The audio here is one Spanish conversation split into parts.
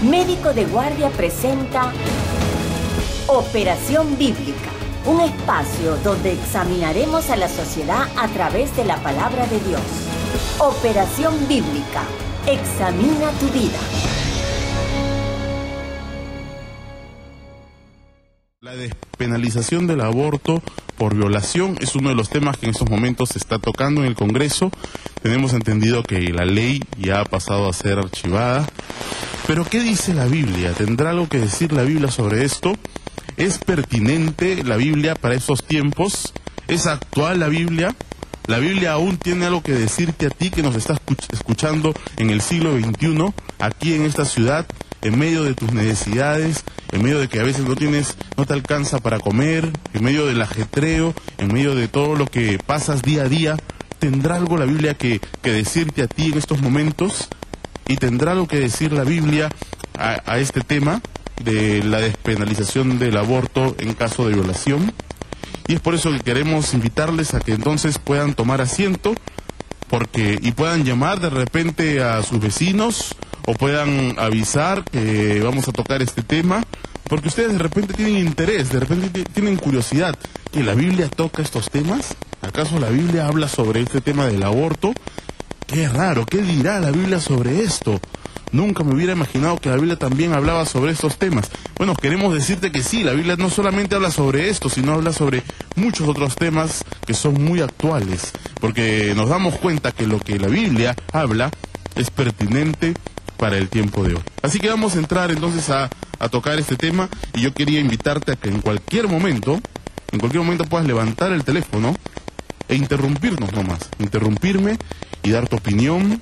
Médico de Guardia presenta Operación Bíblica, un espacio donde examinaremos a la sociedad a través de la palabra de Dios. Operación Bíblica, examina tu vida. La despenalización del aborto por violación es uno de los temas que en estos momentos se está tocando en el Congreso. Tenemos entendido que la ley ya ha pasado a ser archivada. Pero ¿qué dice la Biblia? ¿Tendrá algo que decir la Biblia sobre esto? ¿Es pertinente la Biblia para estos tiempos? ¿Es actual la Biblia? ¿La Biblia aún tiene algo que decirte a ti que nos estás escuchando en el siglo XXI, aquí en esta ciudad, en medio de tus necesidades, en medio de que a veces no te alcanza para comer, en medio del ajetreo, en medio de todo lo que pasas día a día? ¿Tendrá algo la Biblia que decirte a ti en estos momentos? ¿Y tendrá algo que decir la Biblia a este tema de la despenalización del aborto en caso de violación? Y es por eso que queremos invitarles a que entonces puedan tomar asiento y puedan llamar de repente a sus vecinos o puedan avisar que vamos a tocar este tema, porque ustedes de repente tienen interés, de repente tienen curiosidad. ¿Que la Biblia toca estos temas? ¿Acaso la Biblia habla sobre este tema del aborto? Qué raro, ¿qué dirá la Biblia sobre esto? Nunca me hubiera imaginado que la Biblia también hablaba sobre estos temas. Bueno, queremos decirte que sí, la Biblia no solamente habla sobre esto, sino habla sobre muchos otros temas que son muy actuales, porque nos damos cuenta que lo que la Biblia habla es pertinente para el tiempo de hoy. Así que vamos a entrar entonces a tocar este tema, y yo quería invitarte a que en cualquier momento puedas levantar el teléfono e interrumpirnos nomás, interrumpirme y dar tu opinión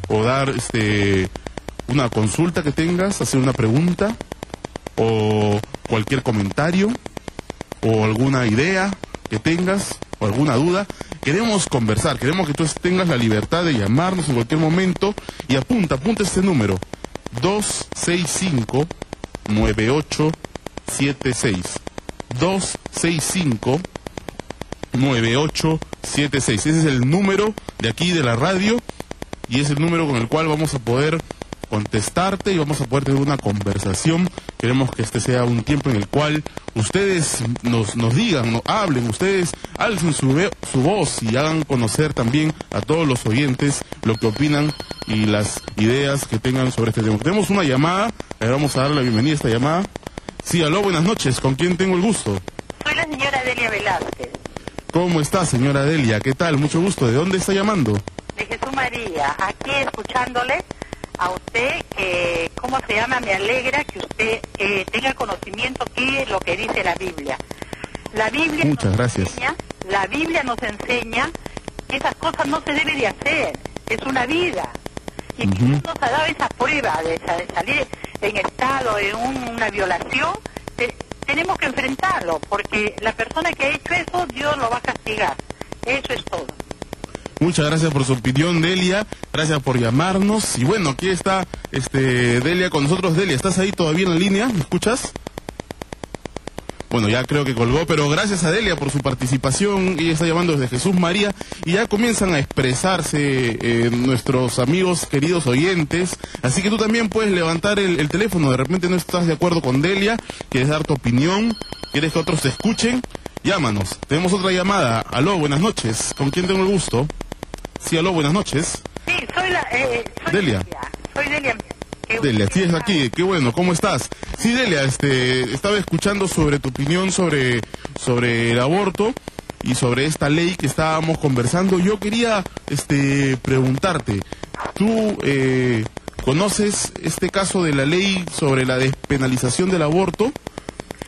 o dar una consulta que tengas, hacer una pregunta o cualquier comentario o alguna idea que tengas o alguna duda. Queremos conversar, queremos que tú tengas la libertad de llamarnos en cualquier momento, y apunta este número: 265-9876. 265-9876. Ese es el número de aquí de la radio, y es el número con el cual vamos a poder contestarte y vamos a poder tener una conversación. Queremos que este sea un tiempo en el cual ustedes nos digan, nos hablen, ustedes alcen su voz y hagan conocer también a todos los oyentes lo que opinan y las ideas que tengan sobre este tema. Tenemos una llamada, le vamos a dar la bienvenida a esta llamada. Sí, aló, buenas noches, ¿con quién tengo el gusto? Soy la señora Delia Velázquez. ¿Cómo está, señora Delia? ¿Qué tal? Mucho gusto. ¿De dónde está llamando? De Jesús María, aquí escuchándole a usted, que, ¿cómo se llama? Me alegra que usted tenga conocimiento de lo que dice la Biblia. La Biblia Muchas gracias. La Biblia nos enseña que esas cosas no se deben de hacer, es una vida. Y si Dios nos ha dado esa prueba de salir en estado de una violación, tenemos que enfrentarlo, porque la persona que ha hecho eso, Dios lo va a castigar. Eso es todo. Muchas gracias por su opinión, Delia. Gracias por llamarnos. Y bueno, aquí está Delia con nosotros. Delia, ¿estás ahí todavía en la línea? ¿Me escuchas? Bueno, ya creo que colgó, pero gracias a Delia por su participación. Ella está llamando desde Jesús María, y ya comienzan a expresarse nuestros amigos queridos oyentes. Así que tú también puedes levantar el teléfono. De repente no estás de acuerdo con Delia, quieres dar tu opinión, quieres que otros te escuchen, llámanos. Tenemos otra llamada. Aló, buenas noches. ¿Con quién tengo el gusto? Sí, aló, buenas noches. Sí, soy Delia. Soy Delia. Delia, sí, es aquí, qué bueno, ¿cómo estás? Sí, Delia, estaba escuchando sobre tu opinión sobre el aborto y sobre esta ley que estábamos conversando. Yo quería preguntarte, ¿tú conoces este caso de la ley sobre la despenalización del aborto?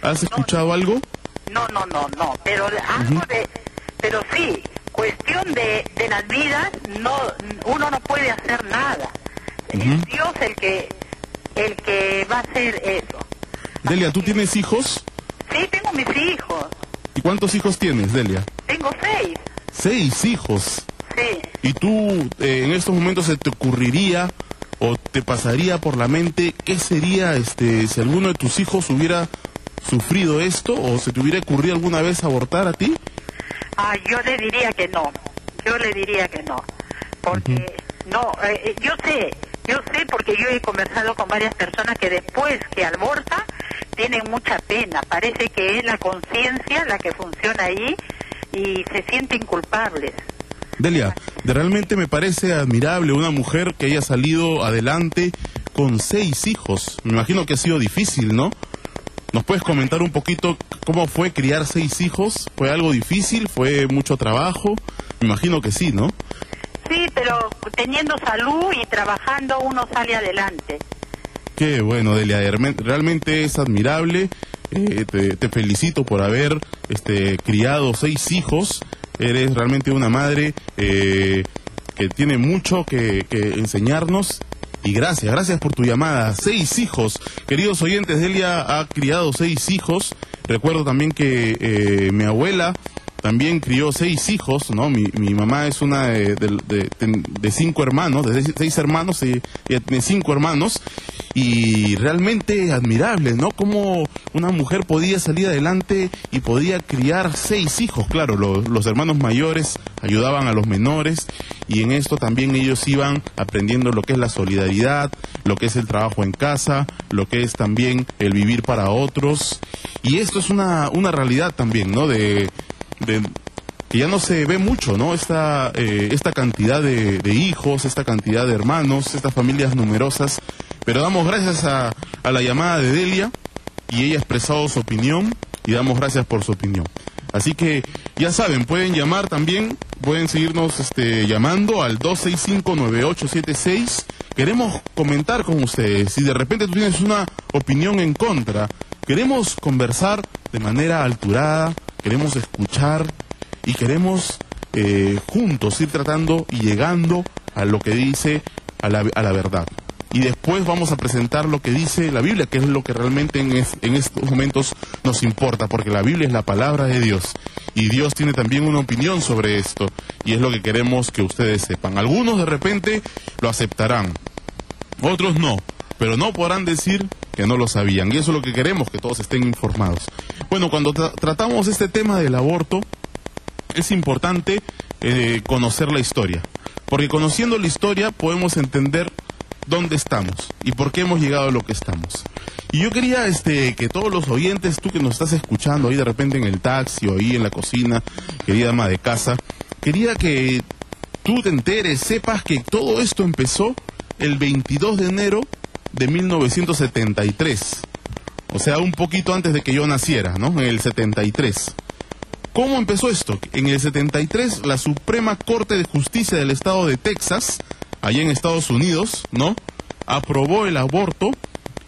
¿Has escuchado algo? No, pero algo pero sí, cuestión de las vidas, uno no puede hacer nada. Es Dios el que va a hacer eso. Delia, ¿tú tienes hijos? Sí, tengo mis hijos. ¿Y cuántos hijos tienes, Delia? Tengo 6. 6 hijos. Sí. ¿Y tú en estos momentos se te ocurriría o te pasaría por la mente qué sería si alguno de tus hijos hubiera sufrido esto, o se te hubiera ocurrido alguna vez abortar a ti? Yo le diría que no. Porque no, yo sé Yo sé porque yo he conversado con varias personas que después que abortan tienen mucha pena. Parece que es la conciencia la que funciona ahí y se sienten culpables. Delia, realmente me parece admirable una mujer que haya salido adelante con 6 hijos. Me imagino que ha sido difícil, ¿no? ¿Nos puedes comentar un poquito cómo fue criar 6 hijos? ¿Fue algo difícil? ¿Fue mucho trabajo? Me imagino que sí, ¿no? Sí, pero teniendo salud y trabajando uno sale adelante. Qué bueno, Delia, realmente es admirable. Te felicito por haber criado 6 hijos. Eres realmente una madre que tiene mucho que enseñarnos. Y gracias por tu llamada. 6 hijos. Queridos oyentes, Delia ha criado 6 hijos. Recuerdo también que mi abuela también crió 6 hijos, ¿no? Mi mamá es una de 5 hermanos, de 6 hermanos, ella tiene 5 hermanos. Y realmente admirable, ¿no? Cómo una mujer podía salir adelante y podía criar 6 hijos. Claro, los hermanos mayores ayudaban a los menores y en esto también ellos iban aprendiendo lo que es la solidaridad, lo que es el trabajo en casa, lo que es también el vivir para otros. Y esto es una realidad también, ¿no? Que ya no se ve mucho, ¿no? Esta cantidad de hijos, esta cantidad de hermanos, estas familias numerosas. Pero damos gracias a la llamada de Delia y ella ha expresado su opinión y damos gracias por su opinión. Así que ya saben, pueden llamar también, pueden seguirnos llamando al 265-9876. Queremos comentar con ustedes. Si de repente tú tienes una opinión en contra, queremos conversar de manera alturada, queremos escuchar y queremos juntos ir tratando y llegando a lo que dice, a la verdad. Y después vamos a presentar lo que dice la Biblia, que es lo que realmente en estos momentos nos importa, porque la Biblia es la palabra de Dios. Y Dios tiene también una opinión sobre esto, y es lo que queremos que ustedes sepan. Algunos de repente lo aceptarán, otros no, pero no podrán decir que no lo sabían. Y eso es lo que queremos, que todos estén informados. Bueno, cuando tratamos este tema del aborto, es importante conocer la historia, porque conociendo la historia podemos entender dónde estamos y por qué hemos llegado a lo que estamos. Y yo quería que todos los oyentes, tú que nos estás escuchando ahí de repente en el taxi o ahí en la cocina, querida ama de casa, quería que tú te enteres, sepas que todo esto empezó el 22 de enero de 1973. O sea, un poquito antes de que yo naciera, ¿no? En el 73. ¿Cómo empezó esto? En el 73, la Suprema Corte de Justicia del Estado de Texas, allá en Estados Unidos, ¿no?, aprobó el aborto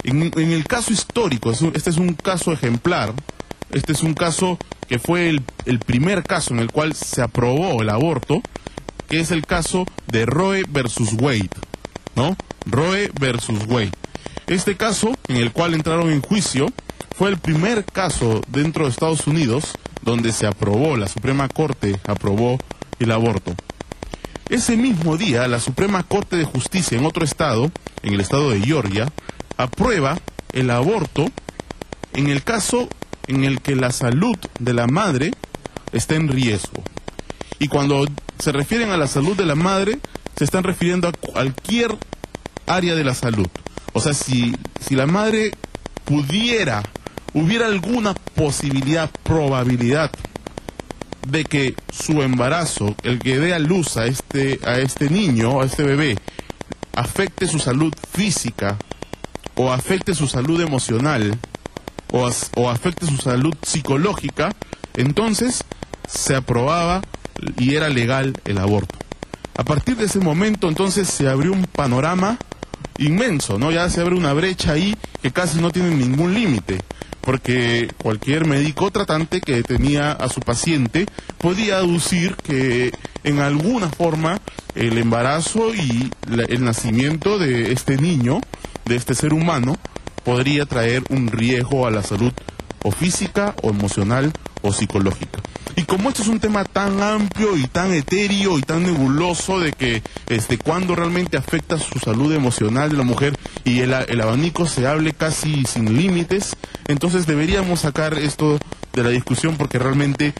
en el caso histórico. Este es un caso ejemplar. Este es un caso que fue el primer caso en el cual se aprobó el aborto, que es el caso de Roe versus Wade, ¿no? Roe versus Wade. Este caso, en el cual entraron en juicio, fue el primer caso dentro de Estados Unidos donde se aprobó, la Suprema Corte aprobó el aborto. Ese mismo día, la Suprema Corte de Justicia en otro estado, en el estado de Georgia, aprueba el aborto en el caso en el que la salud de la madre está en riesgo. Y cuando se refieren a la salud de la madre, se están refiriendo a cualquier área de la salud. O sea, si la madre hubiera alguna posibilidad, probabilidad de que su embarazo, el que dé a luz a este niño, a este bebé, afecte su salud física, o afecte su salud emocional, o afecte su salud psicológica, entonces se aprobaba y era legal el aborto. A partir de ese momento, entonces, se abrió un panorama inmenso, ¿no? Ya se abre una brecha ahí que casi no tiene ningún límite, porque cualquier médico tratante que tenía a su paciente podía aducir que en alguna forma el embarazo y el nacimiento de este niño, de este ser humano, podría traer un riesgo a la salud o física, o emocional, o psicológica. Y como esto es un tema tan amplio y tan etéreo y tan nebuloso de que cuando realmente afecta su salud emocional de la mujer y el abanico se hable casi sin límites, entonces deberíamos sacar esto de la discusión, porque realmente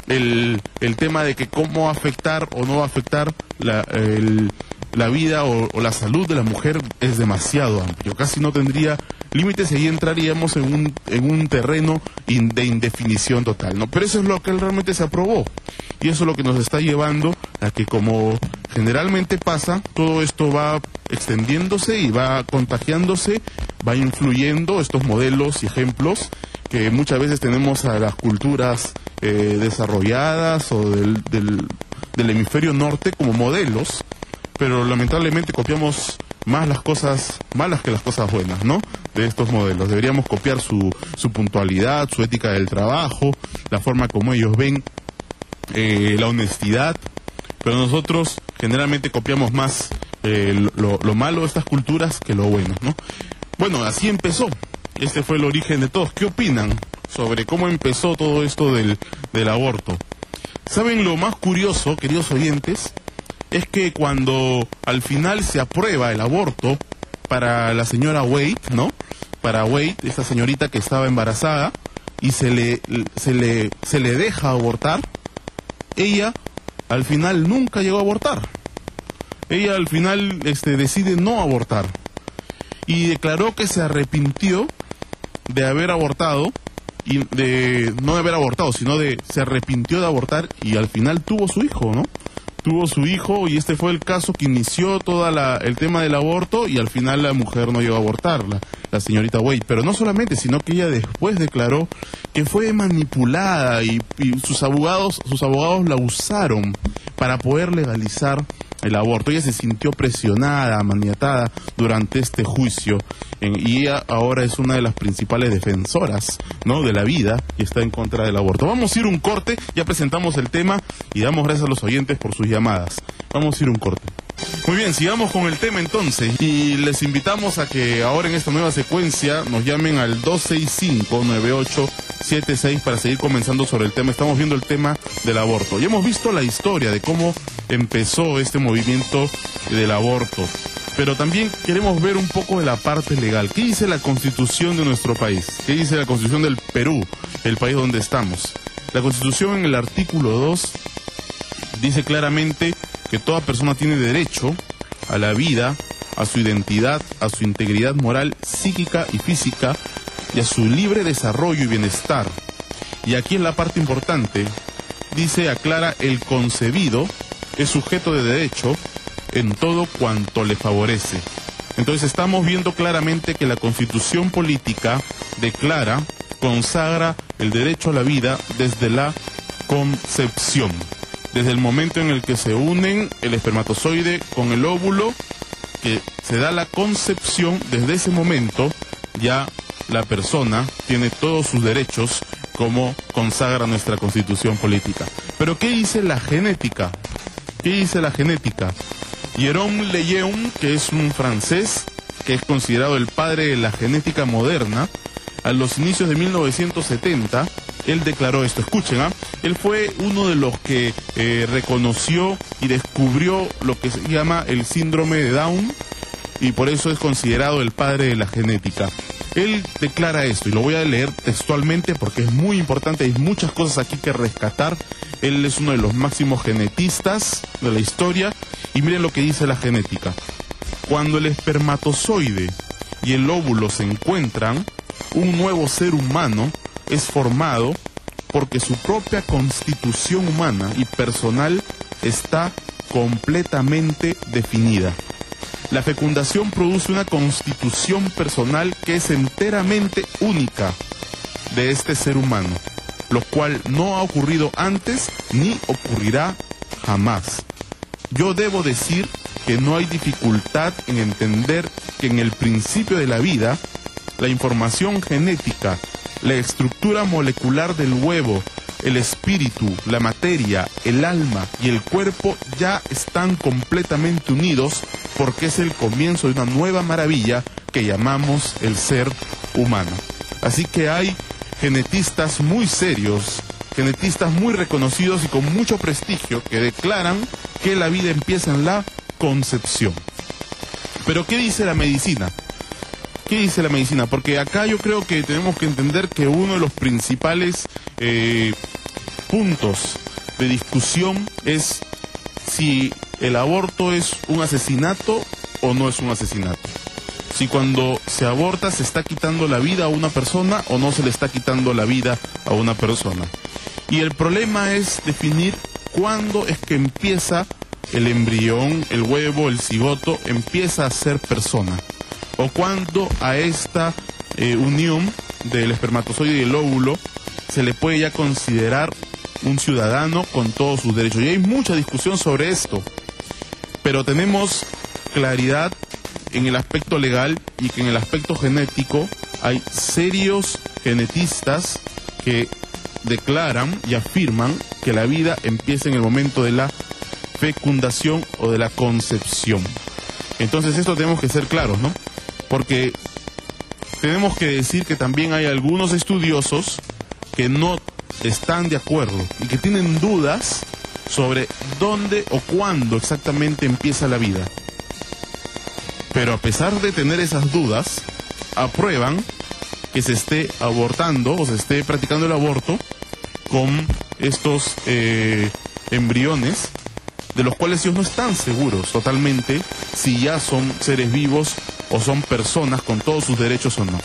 el tema de que cómo afectar o no afectar la vida o la salud de la mujer es demasiado amplio, casi no tendría límites y ahí entraríamos en un terreno de indefinición total, ¿no? Pero eso es lo que realmente se aprobó y eso es lo que nos está llevando a que, como generalmente pasa, todo esto va extendiéndose y va contagiándose, va influyendo estos modelos y ejemplos que muchas veces tenemos a las culturas desarrolladas o del hemisferio norte como modelos, pero lamentablemente copiamos más las cosas malas que las cosas buenas, ¿no? De estos modelos. Deberíamos copiar su puntualidad, su ética del trabajo, la forma como ellos ven la honestidad, pero nosotros generalmente copiamos más lo malo de estas culturas que lo bueno, ¿no? Bueno, así empezó. Este fue el origen de todos. ¿Qué opinan sobre cómo empezó todo esto del aborto? ¿Saben lo más curioso, queridos oyentes? Es que cuando al final se aprueba el aborto para la señora Wade, ¿no? Para Wade, esta señorita que estaba embarazada, y se le deja abortar, ella al final nunca llegó a abortar. Ella al final decide no abortar. Y declaró que se arrepintió de haber abortado, y no de haber abortado, sino se arrepintió de abortar y al final tuvo su hijo, ¿no? Tuvo su hijo y este fue el caso que inició todo el tema del aborto y al final la mujer no llegó a abortar, la señorita Wade. Pero no solamente, sino que ella después declaró que fue manipulada y sus abogados la usaron para poder legalizar el aborto. Ella se sintió presionada, maniatada durante este juicio y ella ahora es una de las principales defensoras, ¿no?, de la vida y está en contra del aborto. Vamos a ir un corte, ya presentamos el tema y damos gracias a los oyentes por sus llamadas. Vamos a ir un corte. Muy bien, sigamos con el tema entonces y les invitamos a que ahora en esta nueva secuencia nos llamen al 265-9876 para seguir comenzando sobre el tema. Estamos viendo el tema del aborto. Ya hemos visto la historia de cómo empezó este movimiento del aborto, pero también queremos ver un poco de la parte legal. ¿Qué dice la Constitución de nuestro país? ¿Qué dice la Constitución del Perú, el país donde estamos? La Constitución en el artículo 2 dice claramente que toda persona tiene derecho a la vida, a su identidad, a su integridad moral, psíquica y física y a su libre desarrollo y bienestar. Y aquí es la parte importante, aclara, el concebido es sujeto de derecho en todo cuanto le favorece. Entonces estamos viendo claramente que la Constitución política declara, consagra el derecho a la vida desde la concepción. Desde el momento en el que se unen el espermatozoide con el óvulo, que se da la concepción, desde ese momento ya la persona tiene todos sus derechos como consagra nuestra Constitución política. Pero ¿qué dice la genética? ¿Qué dice la genética? Jérôme Lejeune, que es un francés, que es considerado el padre de la genética moderna, a los inicios de 1970, él declaró esto. Escuchen, él fue uno de los que reconoció y descubrió lo que se llama el síndrome de Down y por eso es considerado el padre de la genética. Él declara esto y lo voy a leer textualmente porque es muy importante, hay muchas cosas aquí que rescatar. Él es uno de los máximos genetistas de la historia y miren lo que dice la genética. Cuando el espermatozoide y el óvulo se encuentran, un nuevo ser humano es formado porque su propia constitución humana y personal está completamente definida. La fecundación produce una constitución personal que es enteramente única de este ser humano, lo cual no ha ocurrido antes ni ocurrirá jamás. Yo debo decir que no hay dificultad en entender que en el principio de la vida, la información genética, la estructura molecular del huevo, el espíritu, la materia, el alma y el cuerpo ya están completamente unidos porque es el comienzo de una nueva maravilla que llamamos el ser humano. Así que hay genetistas muy serios, genetistas muy reconocidos y con mucho prestigio que declaran que la vida empieza en la concepción. Pero ¿qué dice la medicina? ¿Qué dice la medicina? Porque acá yo creo que tenemos que entender que uno de los principales puntos de discusión es si ¿el aborto es un asesinato o no es un asesinato? Si cuando se aborta se está quitando la vida a una persona o no se le está quitando la vida a una persona. Y el problema es definir cuándo es que empieza el embrión, el huevo, el cigoto, empieza a ser persona. O cuándo a esta unión del espermatozoide y el óvulo se le puede ya considerar un ciudadano con todos sus derechos. Y hay mucha discusión sobre esto, pero tenemos claridad en el aspecto legal y que en el aspecto genético hay serios genetistas que declaran y afirman que la vida empieza en el momento de la fecundación o de la concepción. Entonces esto tenemos que ser claros, ¿no? Porque tenemos que decir que también hay algunos estudiosos que no están de acuerdo y que tienen dudas sobre dónde o cuándo exactamente empieza la vida. Pero a pesar de tener esas dudas, aprueban que se esté abortando o se esté practicando el aborto con estos embriones, de los cuales ellos no están seguros totalmente si ya son seres vivos o son personas con todos sus derechos o no.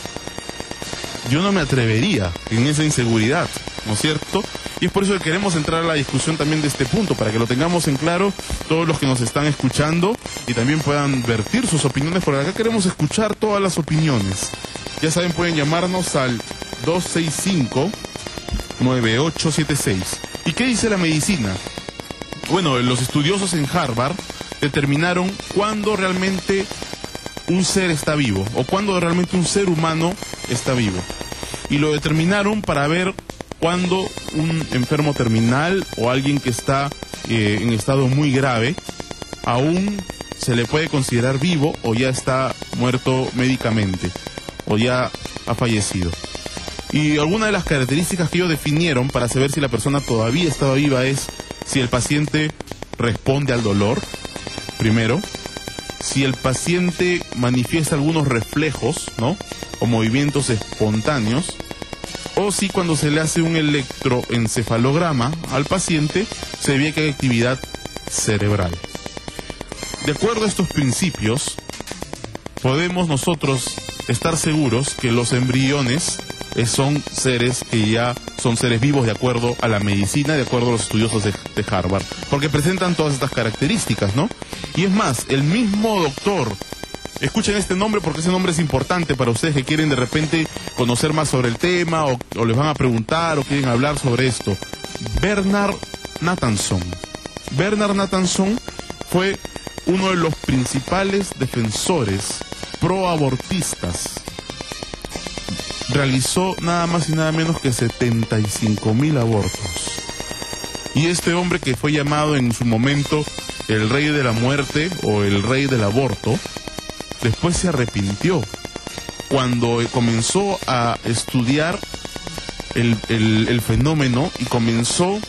Yo no me atrevería en esa inseguridad, ¿no es cierto? Y es por eso que queremos entrar a la discusión también de este punto, para que lo tengamos en claro todos los que nos están escuchando y también puedan vertir sus opiniones, porque acá queremos escuchar todas las opiniones. Ya saben, pueden llamarnos al 265-9876. ¿Y qué dice la medicina? Bueno, los estudiosos en Harvard determinaron cuándo realmente un ser está vivo o cuándo realmente un ser humano está vivo. Y lo determinaron para ver cuándo un enfermo terminal o alguien que está en estado muy grave aún se le puede considerar vivo o ya está muerto médicamente o ya ha fallecido. Y alguna de las características que ellos definieron para saber si la persona todavía estaba viva es si el paciente responde al dolor, primero, si el paciente manifiesta algunos reflejos, ¿no?, o movimientos espontáneos, o si cuando se le hace un electroencefalograma al paciente se ve que hay actividad cerebral. De acuerdo a estos principios, podemos nosotros estar seguros que los embriones son seres que ya son seres vivos de acuerdo a la medicina, de acuerdo a los estudiosos de Harvard, porque presentan todas estas características, ¿no? Y es más, el mismo doctor, escuchen este nombre porque ese nombre es importante para ustedes que quieren de repente conocer más sobre el tema o les van a preguntar o quieren hablar sobre esto. Bernard Nathanson. Bernard Nathanson fue uno de los principales defensores proabortistas. Realizó nada más y nada menos que 75,000 abortos. Y este hombre, que fue llamado en su momento el rey de la muerte o el rey del aborto, después se arrepintió cuando comenzó a estudiar el fenómeno y comenzó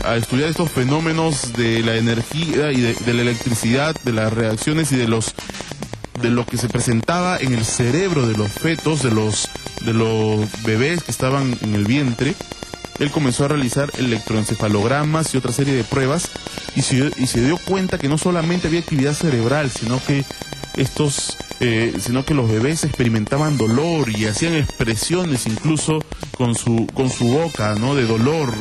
a estudiar estos fenómenos de la energía y de la electricidad, de las reacciones y de lo que se presentaba en el cerebro de los fetos, de los bebés que estaban en el vientre. Él comenzó a realizar electroencefalogramas y otra serie de pruebas y se dio cuenta que no solamente había actividad cerebral, sino que los bebés experimentaban dolor y hacían expresiones incluso con su boca, ¿no?, de dolor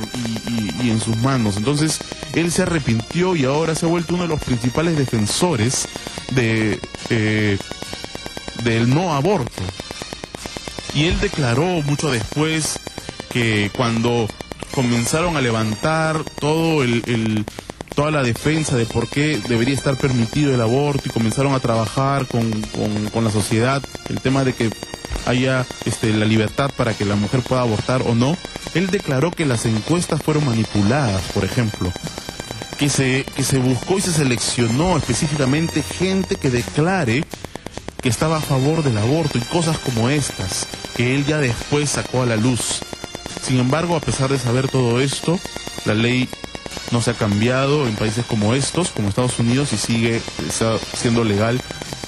y en sus manos. Entonces él se arrepintió y ahora se ha vuelto uno de los principales defensores del no aborto. Y él declaró mucho después que cuando comenzaron a levantar toda la defensa de por qué debería estar permitido el aborto y comenzaron a trabajar con la sociedad, el tema de que haya la libertad para que la mujer pueda abortar o no, él declaró que las encuestas fueron manipuladas, por ejemplo, que se buscó y se seleccionó específicamente gente que declare que estaba a favor del aborto y cosas como estas, que él ya después sacó a la luz. Sin embargo, a pesar de saber todo esto, la ley no se ha cambiado en países como estos, como Estados Unidos, y sigue siendo legal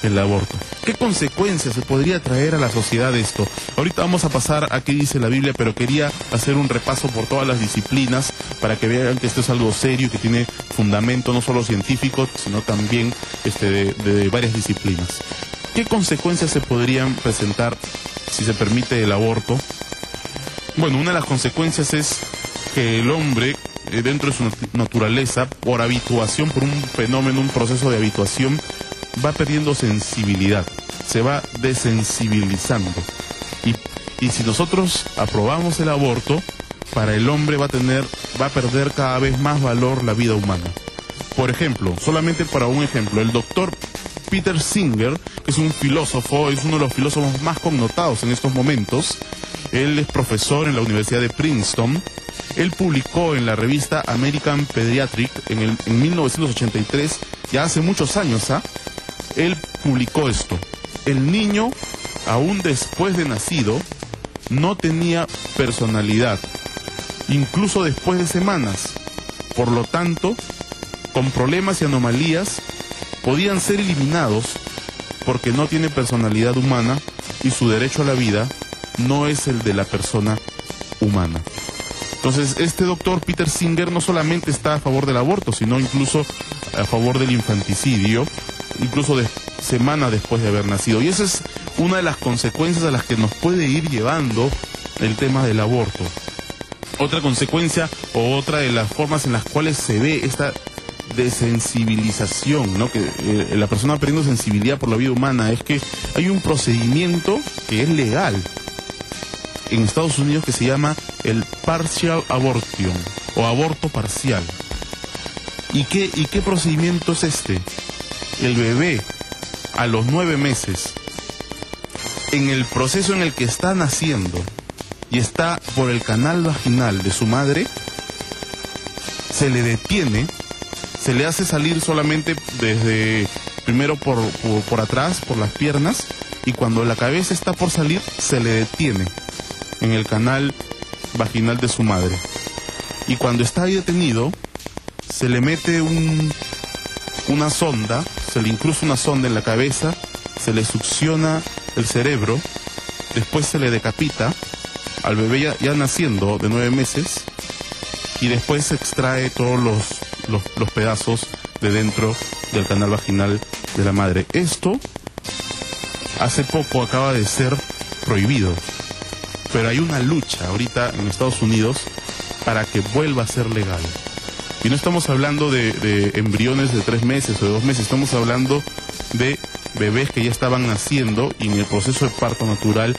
el aborto. ¿Qué consecuencias se podría traer a la sociedad esto? Ahorita vamos a pasar a qué dice la Biblia, pero quería hacer un repaso por todas las disciplinas para que vean que esto es algo serio, que tiene fundamento no solo científico, sino también de varias disciplinas. ¿Qué consecuencias se podrían presentar si se permite el aborto? Bueno, una de las consecuencias es que el hombre, dentro de su naturaleza, por habituación, por un fenómeno, un proceso de habituación, va perdiendo sensibilidad, se va desensibilizando. Y si nosotros aprobamos el aborto, para el hombre va a perder cada vez más valor la vida humana. Por ejemplo, solamente para un ejemplo, el doctor Peter Singer, que es un filósofo, es uno de los filósofos más connotados en estos momentos. Él es profesor en la Universidad de Princeton. Él publicó en la revista American Pediatric en 1983, ya hace muchos años, él publicó esto: el niño, aún después de nacido, no tenía personalidad, incluso después de semanas. Por lo tanto, con problemas y anomalías, podían ser eliminados porque no tiene personalidad humana y su derecho a la vida no es el de la persona humana. Entonces, este doctor Peter Singer no solamente está a favor del aborto, sino incluso a favor del infanticidio, incluso semanas después de haber nacido. Y esa es una de las consecuencias a las que nos puede ir llevando el tema del aborto. Otra consecuencia o otra de las formas en las cuales se ve esta desensibilización, ¿no? Que la persona perdiendo sensibilidad por la vida humana, es que hay un procedimiento que es legal en Estados Unidos que se llama el partial abortion o aborto parcial. ¿Y qué procedimiento es este? El bebé a los 9 meses, en el proceso en el que está naciendo y está por el canal vaginal de su madre, se le detiene, se le hace salir solamente primero por atrás, por las piernas, y cuando la cabeza está por salir, se le detiene en el canal vaginal de su madre. Y cuando está ahí detenido, se le mete una sonda, se le incrusta una sonda en la cabeza, se le succiona el cerebro, después se le decapita al bebé ya naciendo de 9 meses, y después se extrae todos los pedazos de dentro del canal vaginal de la madre. Esto hace poco acaba de ser prohibido, pero hay una lucha ahorita en Estados Unidos para que vuelva a ser legal. Y no estamos hablando de embriones de 3 meses o de 2 meses, estamos hablando de bebés que ya estaban naciendo y en el proceso de parto natural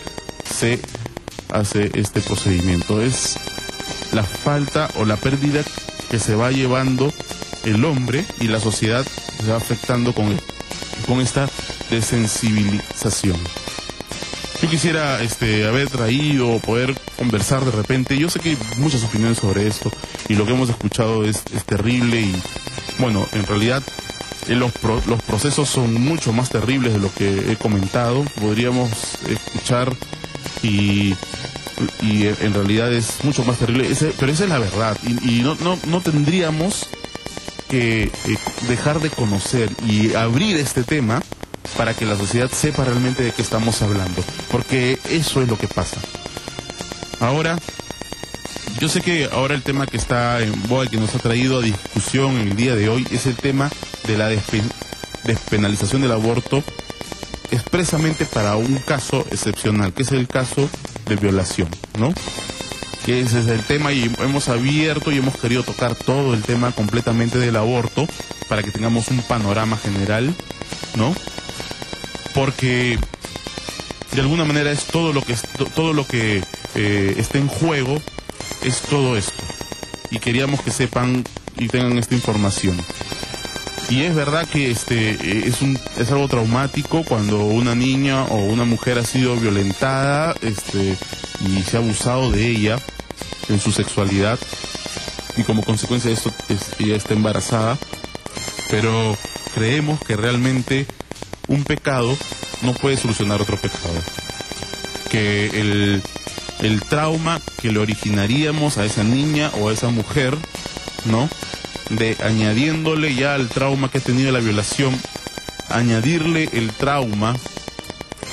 se hace este procedimiento. Es la falta o la pérdida que se va llevando el hombre, y la sociedad se va afectando con esta desensibilización. Yo quisiera haber traído, poder conversar de repente. Yo sé que hay muchas opiniones sobre esto y lo que hemos escuchado es terrible, y bueno, en realidad los procesos son mucho más terribles de lo que he comentado. Podríamos escuchar y en realidad es mucho más terrible, pero esa es la verdad, y no tendríamos que dejar de conocer y abrir este tema para que la sociedad sepa realmente de qué estamos hablando, porque eso es lo que pasa. Ahora, yo sé que ahora el tema que está en boga y que nos ha traído a discusión en el día de hoy es el tema de la despenalización del aborto, expresamente para un caso excepcional, que es el caso de violación, ¿no? Que ese es el tema, y hemos abierto y hemos querido tocar todo el tema completamente del aborto para que tengamos un panorama general, ¿no? Porque de alguna manera es todo lo que está en juego, es todo esto, y queríamos que sepan y tengan esta información. Y es verdad que es algo traumático cuando una niña o una mujer ha sido violentada y se ha abusado de ella en su sexualidad, y como consecuencia de esto ella está embarazada. Pero creemos que realmente un pecado no puede solucionar otro pecado, que el trauma que le originaríamos a esa niña o a esa mujer, ¿no?, añadiéndole ya al trauma que ha tenido la violación, añadirle el trauma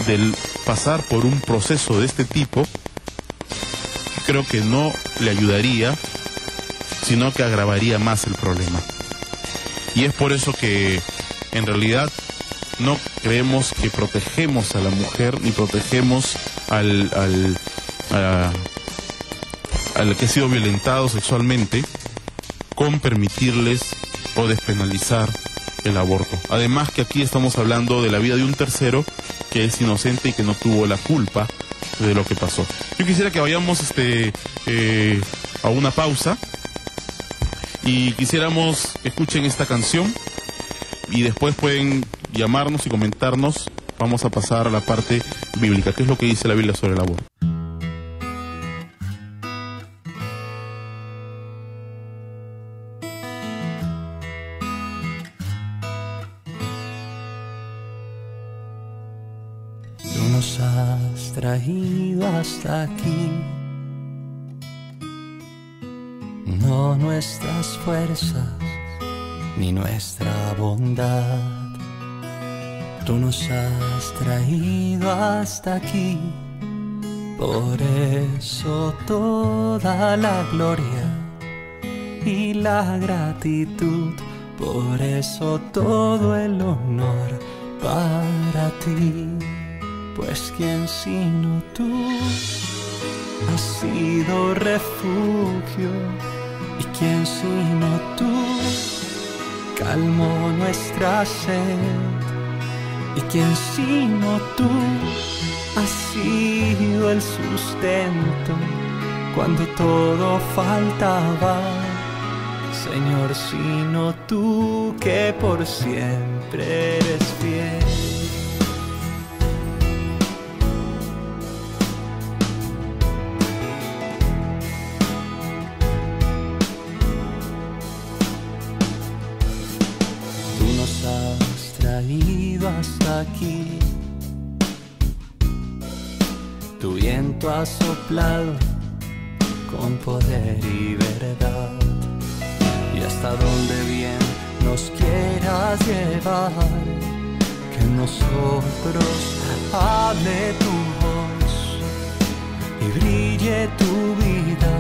del pasar por un proceso de este tipo, creo que no le ayudaría, sino que agravaría más el problema. Y es por eso que en realidad no creemos que protegemos a la mujer ni protegemos al que ha sido violentado sexualmente con permitirles o despenalizar el aborto. Además que aquí estamos hablando de la vida de un tercero que es inocente y que no tuvo la culpa de lo que pasó. Yo quisiera que vayamos a una pausa y quisiéramos que escuchen esta canción y después pueden llamarnos y comentarnos. Vamos a pasar a la parte bíblica. ¿Qué es lo que dice la Biblia sobre el aborto? Tú nos has traído hasta aquí, no nuestras fuerzas ni nuestra bondad. Tú nos has traído hasta aquí, por eso toda la gloria y la gratitud, por eso todo el honor para ti. Pues quién sino tú has sido refugio, y quién sino tú calmó nuestra sed, y quién sino tú has sido el sustento cuando todo faltaba. Señor, sino tú que por siempre eres fiel. Hasta aquí, tu viento ha soplado con poder y verdad, y hasta donde bien nos quieras llevar, que en nosotros hable tu voz y brille tu vida,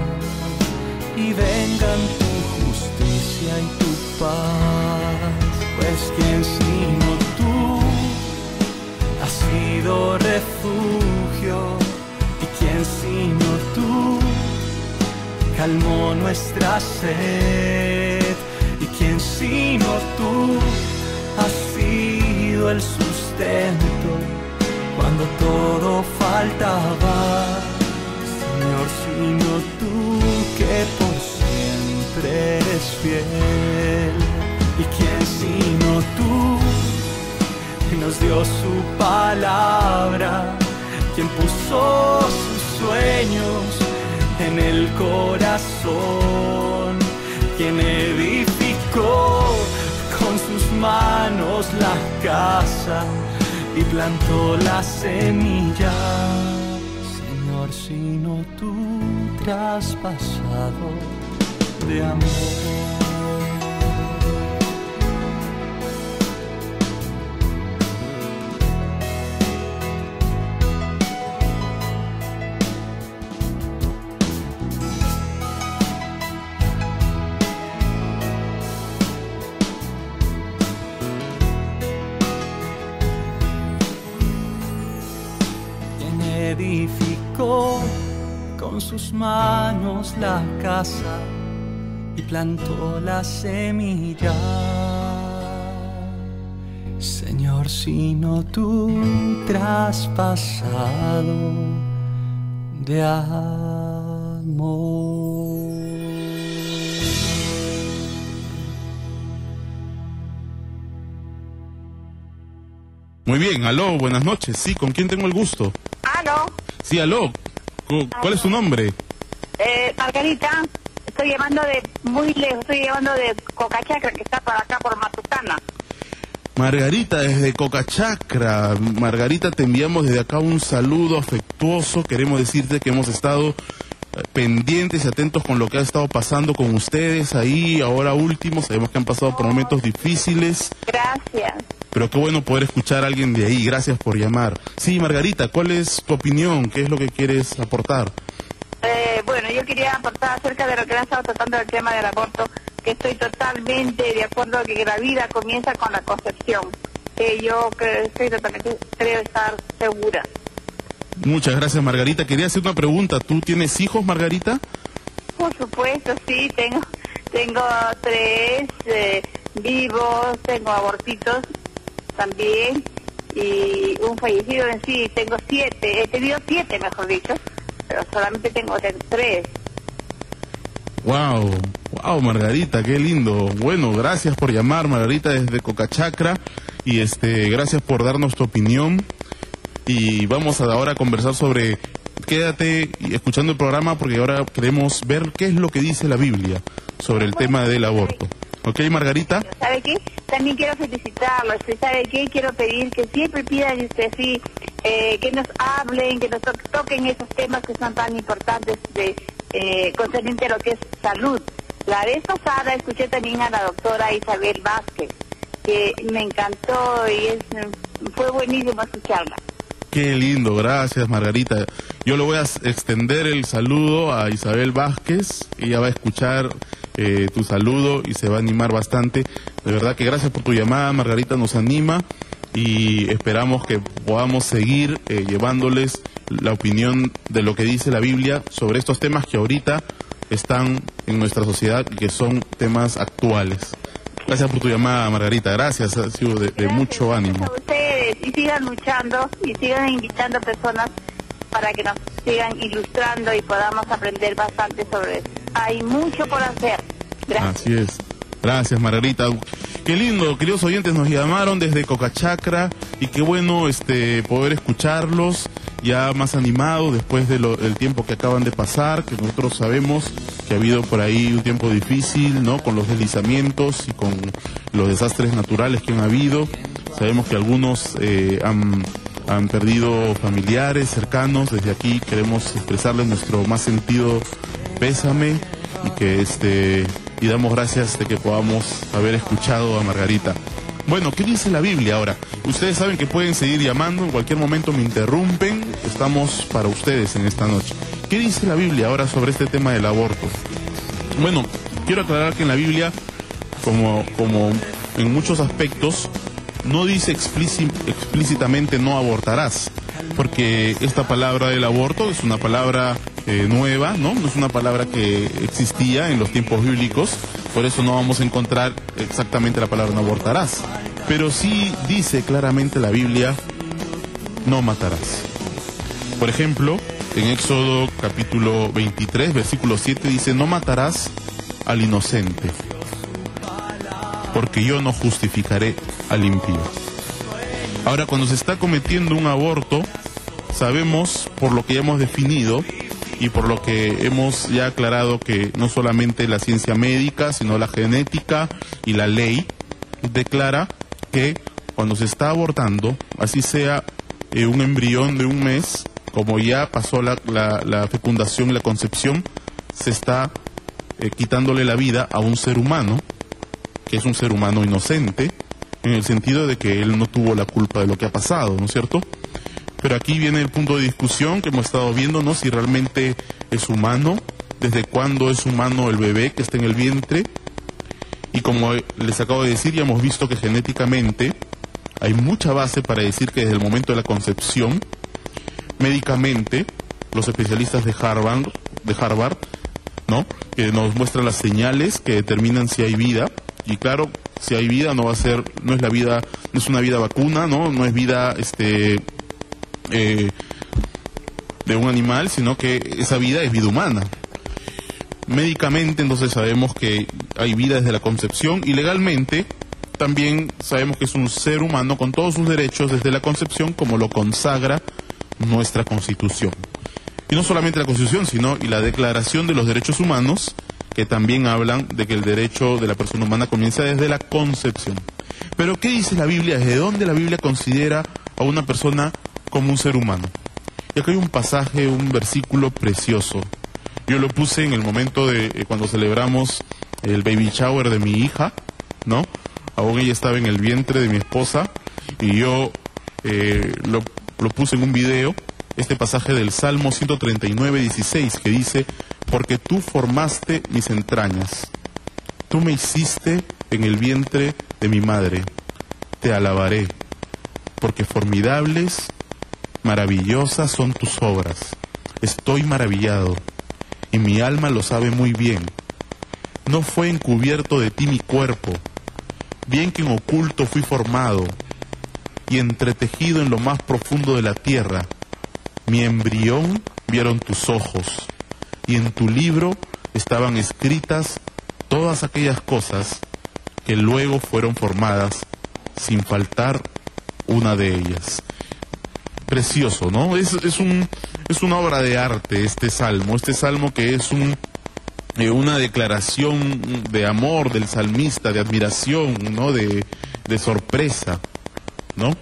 y vengan tu justicia y tu paz. Pues quién sino tú has sido refugio, y quién sino tú calmó nuestra sed, y quién sino tú has sido el sustento cuando todo faltaba. Señor, sino tú que por siempre eres fiel. Y quién sino tú, que nos dio su palabra, quien puso sus sueños en el corazón, quien edificó con sus manos la casa y plantó la semilla. Señor, sino tú traspasado de amor. Edificó con sus manos la casa y plantó la semilla. Señor, sino tú traspasado de amor. Muy bien, aló, buenas noches. Sí, ¿con quién tengo el gusto? ¿Aló? Sí, aló. ¿Cuál es su nombre? Margarita, estoy llamando de muy lejos, estoy llamando de Cocachacra, que está para acá, por Matucana. Margarita, desde Cocachacra. Margarita, te enviamos desde acá un saludo afectuoso. Queremos decirte que hemos estado pendientes y atentos con lo que ha estado pasando con ustedes ahí, ahora último. Sabemos que han pasado por momentos difíciles. Gracias. Pero qué bueno poder escuchar a alguien de ahí. Gracias por llamar. Sí, Margarita, ¿cuál es tu opinión? ¿Qué es lo que quieres aportar? Bueno, yo quería aportar acerca de lo que han estado tratando del tema del aborto, que estoy totalmente de acuerdo que la vida comienza con la concepción. Yo creo estar segura. Muchas gracias, Margarita. Quería hacer una pregunta. ¿Tú tienes hijos, Margarita? Por supuesto, sí, tengo 3 vivos, tengo abortitos también, y un fallecido en sí. Tengo 7, he tenido 7, mejor dicho, pero solamente tengo 3. Wow, Margarita, qué lindo. Bueno, gracias por llamar, Margarita, desde Cocachacra, y gracias por darnos tu opinión. Y vamos ahora a conversar sobre, quédate escuchando el programa porque ahora queremos ver qué es lo que dice la Biblia sobre el tema del aborto. ¿Ok, Margarita? ¿Sabe qué? También quiero felicitarlos. ¿Sabe qué? Quiero pedir que siempre pidan sí, que nos hablen, que nos toquen esos temas que son tan importantes concerniente a lo que es salud. La vez pasada escuché también a la doctora Isabel Vázquez, que me encantó y fue buenísimo escucharla. Qué lindo, gracias, Margarita. Yo le voy a extender el saludo a Isabel Vázquez. Ella va a escuchar tu saludo y se va a animar bastante. De verdad que gracias por tu llamada, Margarita, nos anima y esperamos que podamos seguir llevándoles la opinión de lo que dice la Biblia sobre estos temas que ahorita están en nuestra sociedad y que son temas actuales. Gracias por tu llamada, Margarita. Gracias, ha sido de mucho ánimo. Gracias a ustedes, y sigan luchando y sigan invitando personas para que nos sigan ilustrando y podamos aprender bastante sobre eso. Hay mucho por hacer. Gracias. Así es. Gracias, Margarita. Qué lindo, queridos oyentes, nos llamaron desde Cocachacra y qué bueno poder escucharlos ya más animados después del tiempo que acaban de pasar, que nosotros sabemos que ha habido por ahí un tiempo difícil, ¿no? Con los deslizamientos y con los desastres naturales que han habido. Sabemos que algunos han perdido familiares cercanos. Desde aquí queremos expresarles nuestro más sentido pésame y que y damos gracias de que podamos haber escuchado a Margarita. Bueno, ¿qué dice la Biblia ahora? Ustedes saben que pueden seguir llamando, en cualquier momento me interrumpen, estamos para ustedes en esta noche. ¿Qué dice la Biblia ahora sobre este tema del aborto? Bueno, quiero aclarar que en la Biblia, como en muchos aspectos, no dice explícitamente no abortarás, porque esta palabra del aborto es una palabra nueva, ¿no? No es una palabra que existía en los tiempos bíblicos, por eso no vamos a encontrar exactamente la palabra no abortarás. Pero sí dice claramente la Biblia, no matarás. Por ejemplo, en Éxodo capítulo 23, versículo 7 dice, no matarás al inocente, porque yo no justificaré al impío. Ahora, cuando se está cometiendo un aborto, sabemos por lo que ya hemos definido y por lo que hemos ya aclarado que no solamente la ciencia médica, sino la genética y la ley declara que cuando se está abortando, así sea un embrión de un mes, como ya pasó la fecundación y la concepción, se está quitándole la vida a un ser humano, que es un ser humano inocente, en el sentido de que él no tuvo la culpa de lo que ha pasado, ¿no es cierto? Pero aquí viene el punto de discusión que hemos estado viendo, ¿no? Si realmente es humano, desde cuándo es humano el bebé que está en el vientre. Y como les acabo de decir, ya hemos visto que genéticamente hay mucha base para decir que desde el momento de la concepción, médicamente, los especialistas de Harvard, ¿no? Que nos muestran las señales que determinan si hay vida. Y claro, si hay vida no es una vida vacuna, no es vida de un animal, sino que esa vida es vida humana. Médicamente entonces sabemos que hay vida desde la concepción y legalmente también sabemos que es un ser humano con todos sus derechos desde la concepción, como lo consagra nuestra Constitución. Y no solamente la Constitución, sino y la Declaración de los Derechos Humanos, que también hablan de que el derecho de la persona humana comienza desde la concepción. Pero ¿qué dice la Biblia? ¿Desde dónde la Biblia considera a una persona como un ser humano? Y acá hay un pasaje, un versículo precioso. Yo lo puse en el momento de cuando celebramos el baby shower de mi hija, ¿no? Aún ella estaba en el vientre de mi esposa y yo lo puse en un video, este pasaje del Salmo 139:16 que dice: porque tú formaste mis entrañas, tú me hiciste en el vientre de mi madre, te alabaré, porque formidables, maravillosas son tus obras. Estoy maravillado, y mi alma lo sabe muy bien. No fue encubierto de ti mi cuerpo, bien que en oculto fui formado, y entretejido en lo más profundo de la tierra. Mi embrión vieron tus ojos, y en tu libro estaban escritas todas aquellas cosas que luego fueron formadas, sin faltar una de ellas. Precioso, ¿no? Es una obra de arte este salmo que es una declaración de amor del salmista, de admiración, ¿no? De sorpresa, ¿no?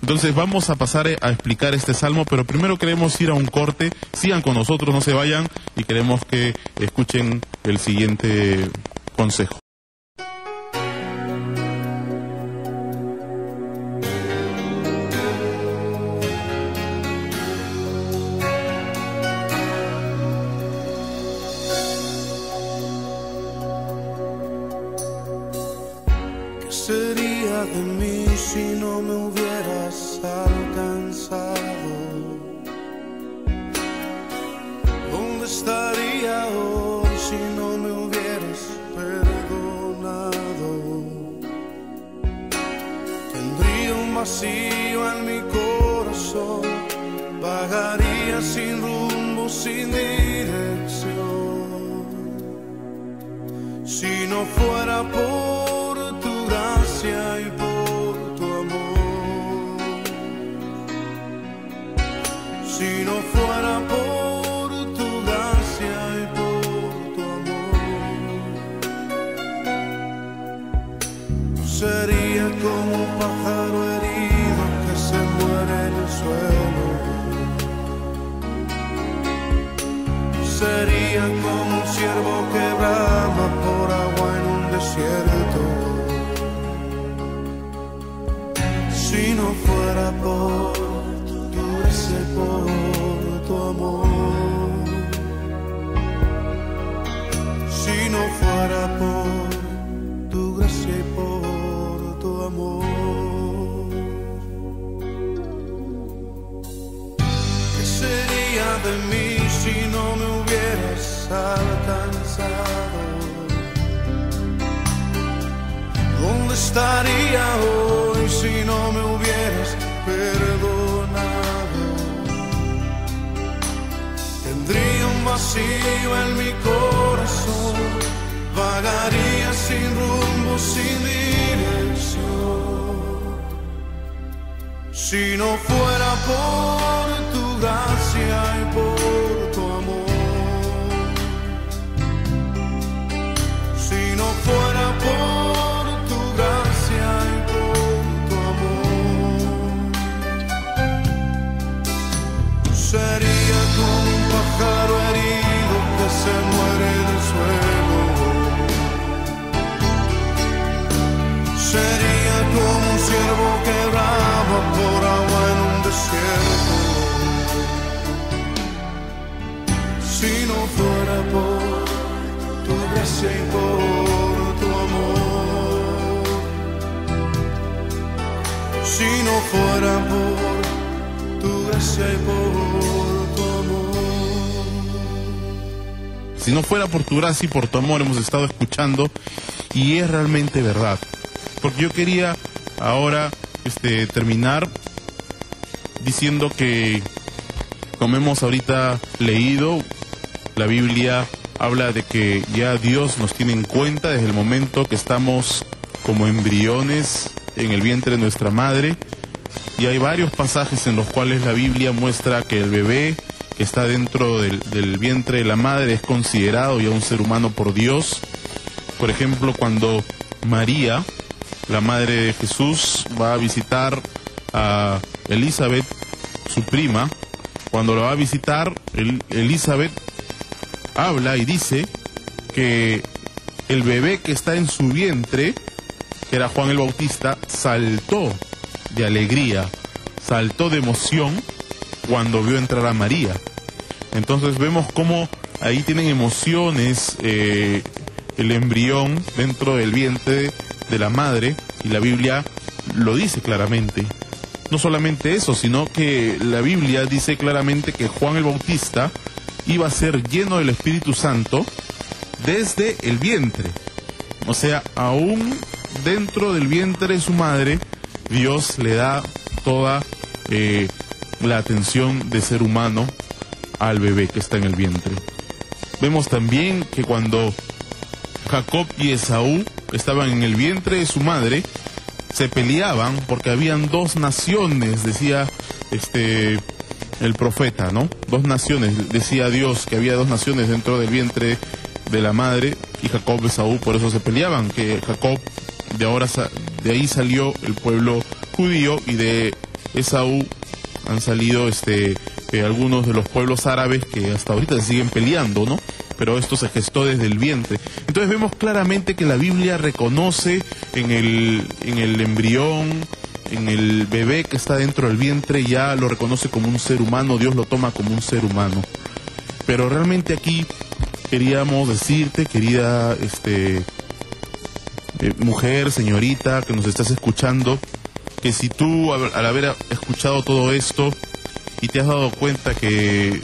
Entonces vamos a pasar a explicar este salmo, pero primero queremos ir a un corte. Sigan con nosotros, no se vayan, y queremos que escuchen el siguiente consejo. ¿Qué sería de mí si no me hubieras alcanzado? ¿Dónde estaría hoy si no me hubieras perdonado? Tendría un vacío en mi corazón, vagaría sin rumbo, sin dirección. Si no fuera por tu gracia y por tu amor, si no fuera por tu gracia y por tu amor, sería como un pájaro herido que se muere en el suelo. Sería como un ciervo que brama por agua en un desierto. Si no fuera por tu gracia y por tu amor, si no fuera por tu gracia y por tu amor, ¿qué sería de mí si no me hubieras alcanzado? ¿Dónde estaría hoy si no me hubieras perdonado? Tendría un vacío en mi corazón, vagaría sin rumbo, sin dirección. Si no fuera por tu gracia y por tu amor, si no fuera por tu gracia y por tu amor, sería como un pájaro herido que se muere del suelo. Sería como un ciervo que brama por agua en un desierto. Si no fuera por tu gracia y por tu amor, si no fuera por tu gracia y por tu amor. Si no fuera por tu gracia y por tu amor, hemos estado escuchando, y es realmente verdad. Porque yo quería ahora terminar diciendo que, como hemos ahorita leído, la Biblia habla de que ya Dios nos tiene en cuenta desde el momento que estamos como embriones en el vientre de nuestra madre, y hay varios pasajes en los cuales la Biblia muestra que el bebé que está dentro del vientre de la madre es considerado ya un ser humano por Dios. Por ejemplo, cuando María, la madre de Jesús, va a visitar a Elizabeth, su prima, cuando la va a visitar, Elizabeth habla y dice que el bebé que está en su vientre, que era Juan el Bautista, saltó de alegría, saltó de emoción cuando vio entrar a María. Entonces vemos cómo ahí tienen emociones el embrión dentro del vientre de la madre, y la Biblia lo dice claramente. No solamente eso, sino que la Biblia dice claramente que Juan el Bautista iba a ser lleno del Espíritu Santo desde el vientre. O sea, aún dentro del vientre de su madre, Dios le da toda la atención de ser humano al bebé que está en el vientre. Vemos también que cuando Jacob y Esaú estaban en el vientre de su madre, se peleaban porque habían dos naciones, decía el profeta, ¿no? Dos naciones, decía Dios que había dos naciones dentro del vientre de la madre, y Jacob y Esaú por eso se peleaban, que Jacob de ahí salió el pueblo judío, y de Esaú han salido algunos de los pueblos árabes que hasta ahorita se siguen peleando, ¿no? Pero esto se gestó desde el vientre. Entonces vemos claramente que la Biblia reconoce en el embrión, en el bebé que está dentro del vientre, ya lo reconoce como un ser humano, Dios lo toma como un ser humano. Pero realmente aquí queríamos decirte, querida mujer, señorita, que nos estás escuchando, que si tú al haber escuchado todo esto y te has dado cuenta que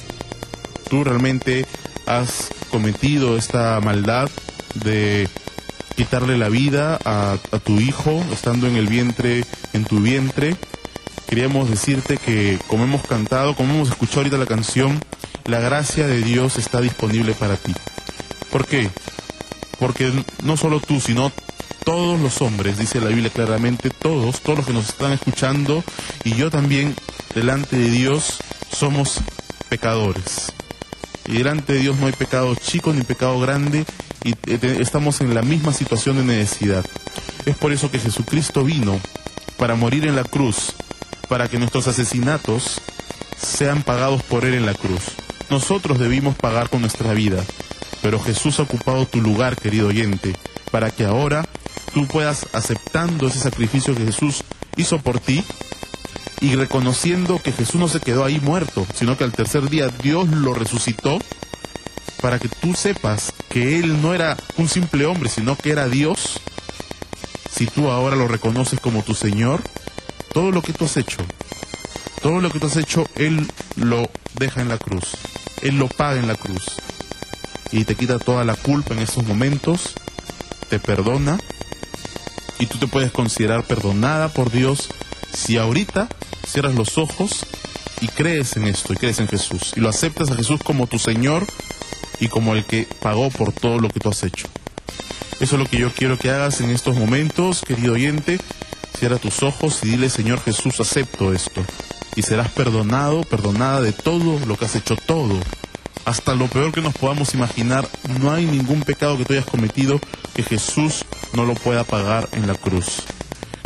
tú realmente has cometido esta maldad de quitarle la vida a tu hijo estando en tu vientre, queríamos decirte que, como hemos cantado, como hemos escuchado ahorita la canción, la gracia de Dios está disponible para ti. ¿Por qué? Porque no solo tú, sino todos los hombres, dice la Biblia claramente, todos los que nos están escuchando, y yo también, delante de Dios, somos pecadores. Y delante de Dios no hay pecado chico ni pecado grande, y estamos en la misma situación de necesidad. Es por eso que Jesucristo vino para morir en la cruz, para que nuestros asesinatos sean pagados por Él en la cruz. Nosotros debimos pagar con nuestra vida, pero Jesús ha ocupado tu lugar, querido oyente, para que ahora tú puedas, aceptando ese sacrificio que Jesús hizo por ti, y reconociendo que Jesús no se quedó ahí muerto, sino que al tercer día Dios lo resucitó, para que tú sepas que Él no era un simple hombre, sino que era Dios. Si tú ahora lo reconoces como tu Señor, todo lo que tú has hecho, Él lo deja en la cruz, Él lo paga en la cruz, y te quita toda la culpa en estos momentos, te perdona, y tú te puedes considerar perdonada por Dios si ahorita cierras los ojos y crees en esto, y crees en Jesús, y lo aceptas a Jesús como tu Señor y como el que pagó por todo lo que tú has hecho. Eso es lo que yo quiero que hagas en estos momentos, querido oyente. Cierra tus ojos y dile: Señor Jesús, acepto esto, y serás perdonado, perdonada de todo lo que has hecho, todo, hasta lo peor que nos podamos imaginar. No hay ningún pecado que tú hayas cometido que Jesús no lo pueda pagar en la cruz.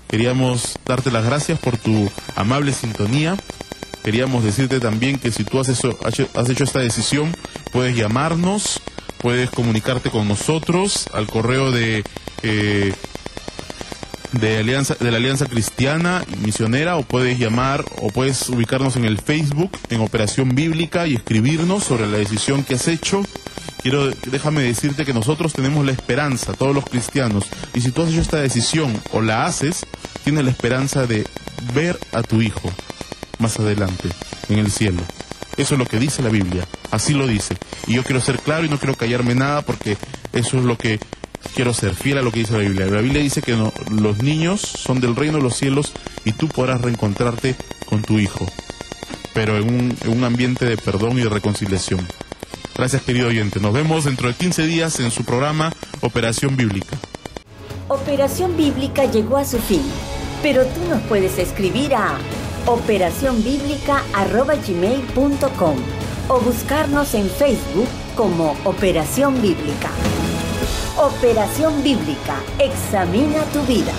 Queríamos darte las gracias por tu amable sintonía. Queríamos decirte también que si tú has hecho esta decisión, puedes llamarnos, puedes comunicarte con nosotros al correo de la Alianza Cristiana Misionera, o puedes llamar, o puedes ubicarnos en el Facebook, en Operación Bíblica, y escribirnos sobre la decisión que has hecho. Déjame decirte que nosotros tenemos la esperanza, todos los cristianos, y si tú has hecho esta decisión o la haces, tienes la esperanza de ver a tu hijo más adelante en el cielo. Eso es lo que dice la Biblia, así lo dice, y yo quiero ser claro y no quiero callarme nada, porque eso es lo que quiero ser, fiel a lo que dice la Biblia. La Biblia dice que los niños son del reino de los cielos, y tú podrás reencontrarte con tu hijo, pero en un ambiente de perdón y de reconciliación. Gracias, querido oyente. Nos vemos dentro de 15 días en su programa Operación Bíblica. Operación Bíblica llegó a su fin, pero tú nos puedes escribir a operacionbiblica@gmail.com o buscarnos en Facebook como Operación Bíblica. Operación Bíblica, examina tu vida.